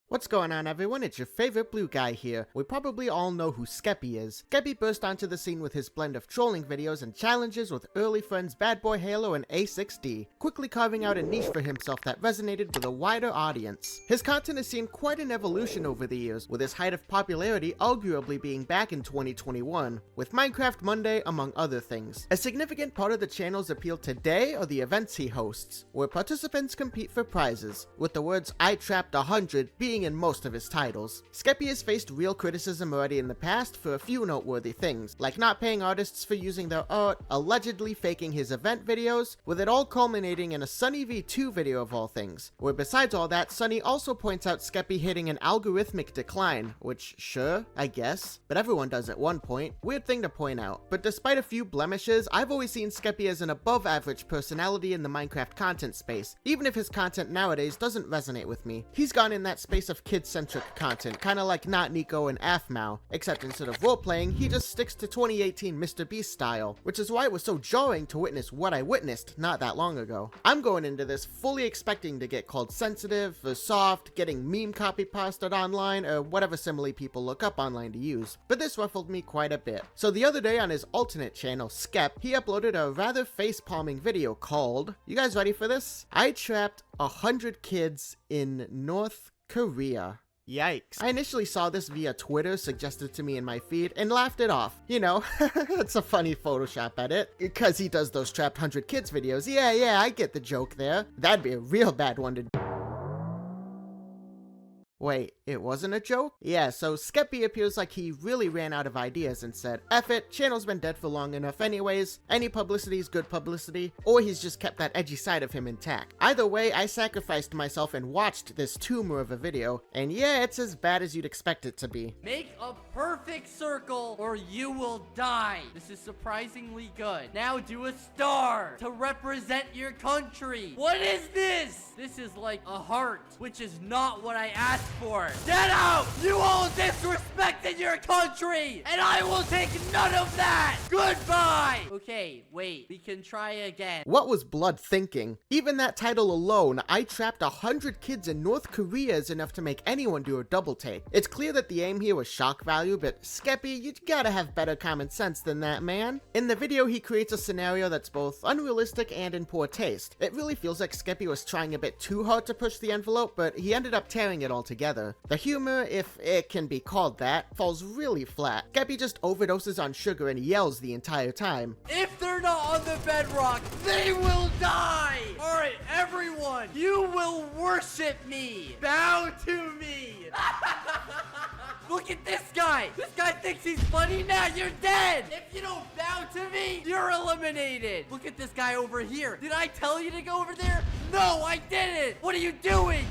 What's going on, everyone? It's your favorite blue guy here. We probably all know who Skeppy is. Skeppy burst onto the scene with his blend of trolling videos and challenges with early friends badboyhalo and A6D, quickly carving out a niche for himself that resonated with a wider audience. His content has seen quite an evolution over the years, with his height of popularity arguably being back in 2021, with Minecraft Monday among other things. A significant part of the channel's appeal today are the events he hosts, where participants compete for prizes, with the words "I trapped 100" being in most of his titles. Skeppy has faced real criticism already in the past for a few noteworthy things, like not paying artists for using their art, allegedly faking his event videos, with it all culminating in a Sunny v2 video of all things, where besides all that, Sunny also points out Skeppy hitting an algorithmic decline, which sure, I guess, but everyone does at one point. Weird thing to point out. But despite a few blemishes, I've always seen Skeppy as an above average personality in the Minecraft content space, even if his content nowadays doesn't resonate with me. He's gone in that space of kid-centric content, kinda like Not Nico and Afmao, except instead of role-playing, he just sticks to 2018 Mr. Beast style, which is why it was so jarring to witness what I witnessed not that long ago. I'm going into this fully expecting to get called sensitive, or soft, getting meme copy-pasted online, or whatever simile people look up online to use, but this ruffled me quite a bit. So the other day on his alternate channel, Skepp, he uploaded a rather face-palming video called, you guys ready for this? I trapped 100 kids in North Korea. Yikes. I initially saw this via Twitter suggested to me in my feed and laughed it off. You know, it's a funny Photoshop edit, because he does those trapped 100 kids videos. Yeah, I get the joke there. That'd be a real bad one to do. Wait, it wasn't a joke? Yeah, so Skeppy appears like he really ran out of ideas and said, F it, channel's been dead for long enough anyways, any publicity is good publicity, or he's just kept that edgy side of him intact. Either way, I sacrificed myself and watched this tumor of a video, and yeah, it's as bad as you'd expect it to be. Make a perfect circle or you will die. This is surprisingly good. Now do a star to represent your country. What is this? This is like a heart, which is not what I asked for. Get out! You all disrespected your country, and I will take none of that! Goodbye! Okay, wait, we can try again. What was Blood thinking? Even that title alone, I trapped 100 kids in North Korea, is enough to make anyone do a double take. It's clear that the aim here was shock value, but Skeppy, you gotta have better common sense than that, man. In the video, he creates a scenario that's both unrealistic and in poor taste. It really feels like Skeppy was trying a bit too hard to push the envelope, but he ended up tearing it all together. The humor, if it can be called that, falls really flat. Skeppy just overdoses on sugar and yells the entire time. If they're not on the bedrock, they will die! Alright, everyone, you will worship me! Bow to me! Look at this guy! This guy thinks he's funny now, you're dead! If you don't bow to me, you're eliminated! Look at this guy over here. Did I tell you to go over there? No, I didn't! What are you doing?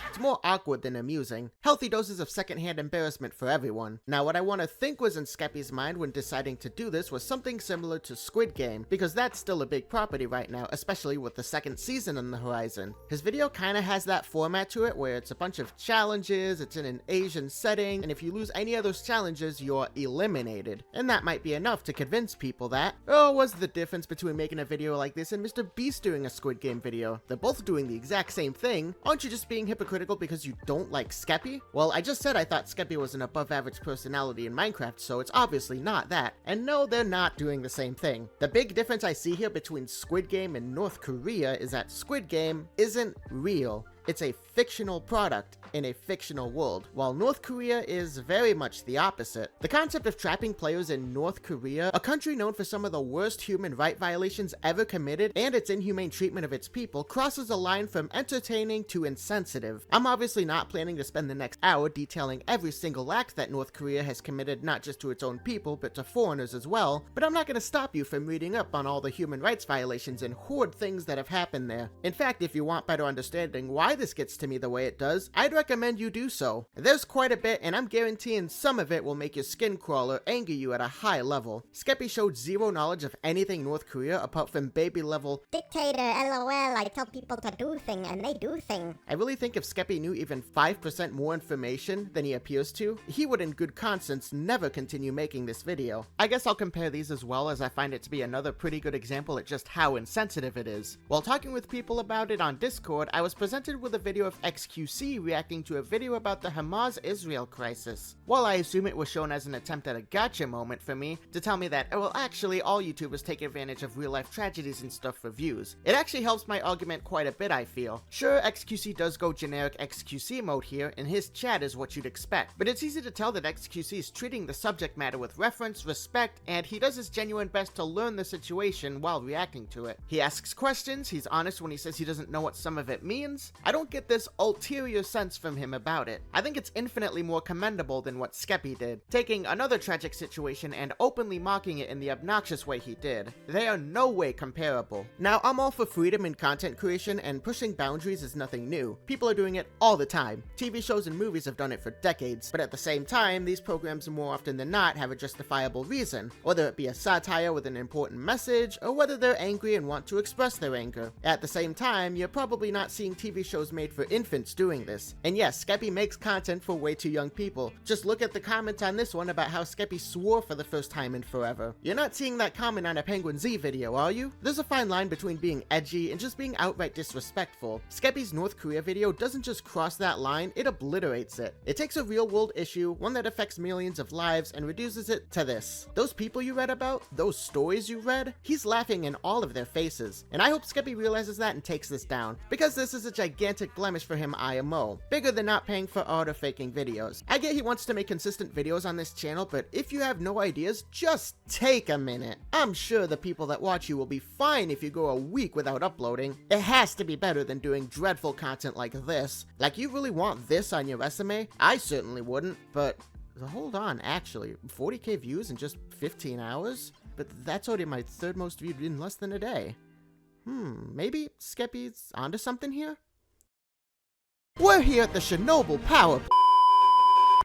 It's more awkward than amusing. Healthy doses of secondhand embarrassment for everyone. Now, what I want to think was in Skeppy's mind when deciding to do this was something similar to Squid Game, because that's still a big property right now, especially with the second season on the horizon. His video kinda has that format to it, where it's a bunch of challenges, it's in an Asian setting, and if you lose any of those challenges, you're eliminated. And that might be enough to convince people that, oh, what's the difference between making a video like this and Mr. Beast doing a Squid Game video? They're both doing the exact same thing. Aren't you just being hypocritical because you don't like Skeppy? Well, I just said I thought Skeppy was an above average personality in Minecraft, so it's obviously not that. And no, they're not doing the same thing. The big difference I see here between Squid Game and North Korea is that Squid Game isn't real. It's a fictional product in a fictional world, while North Korea is very much the opposite. The concept of trapping players in North Korea, a country known for some of the worst human rights violations ever committed and its inhumane treatment of its people, crosses a line from entertaining to insensitive. I'm obviously not planning to spend the next hour detailing every single act that North Korea has committed not just to its own people, but to foreigners as well, but I'm not going to stop you from reading up on all the human rights violations and horrid things that have happened there. In fact, if you want better understanding why this gets to me the way it does, I'd recommend you do so. There's quite a bit, and I'm guaranteeing some of it will make your skin crawl or anger you at a high level. Skeppy showed zero knowledge of anything North Korea apart from baby level dictator, lol, I tell people to do thing and they do thing. I really think if Skeppy knew even 5% more information than he appears to, he would in good conscience never continue making this video. I guess I'll compare these as well, as I find it to be another pretty good example at just how insensitive it is. While talking with people about it on Discord, I was presented with with a video of XQC reacting to a video about the Hamas-Israel crisis. While I assume it was shown as an attempt at a gotcha moment for me, to tell me that, well, actually all YouTubers take advantage of real-life tragedies and stuff for views. It actually helps my argument quite a bit, I feel. Sure, XQC does go generic XQC mode here, and his chat is what you'd expect, but it's easy to tell that XQC is treating the subject matter with reference, respect, and he does his genuine best to learn the situation while reacting to it. He asks questions, he's honest when he says he doesn't know what some of it means. I don't get this ulterior sense from him about it. I think it's infinitely more commendable than what Skeppy did, taking another tragic situation and openly mocking it in the obnoxious way he did. They are no way comparable. Now, I'm all for freedom in content creation, and pushing boundaries is nothing new. People are doing it all the time. TV shows and movies have done it for decades, but at the same time, these programs more often than not have a justifiable reason, whether it be a satire with an important message, or whether they're angry and want to express their anger. At the same time, you're probably not seeing TV shows made for infants doing this. And yes, Skeppy makes content for way too young people. Just look at the comment on this one about how Skeppy swore for the first time in forever. You're not seeing that comment on a Penguin Z video, are you? There's a fine line between being edgy and just being outright disrespectful. Skeppy's North Korea video doesn't just cross that line, it obliterates it. It takes a real-world issue, one that affects millions of lives, and reduces it to this. Those people you read about, those stories you read, he's laughing in all of their faces. And I hope Skeppy realizes that and takes this down, because this is a gigantic blemish for him IMO, bigger than not paying for art or faking videos. I get he wants to make consistent videos on this channel, but if you have no ideas, just take a minute. I'm sure the people that watch you will be fine if you go a week without uploading. It has to be better than doing dreadful content like this. Like, you really want this on your resume? I certainly wouldn't, but hold on, actually, 40k views in just 15 hours? But that's already my third most viewed in less than a day. Maybe Skeppy's onto something here? We're here at the Chernobyl power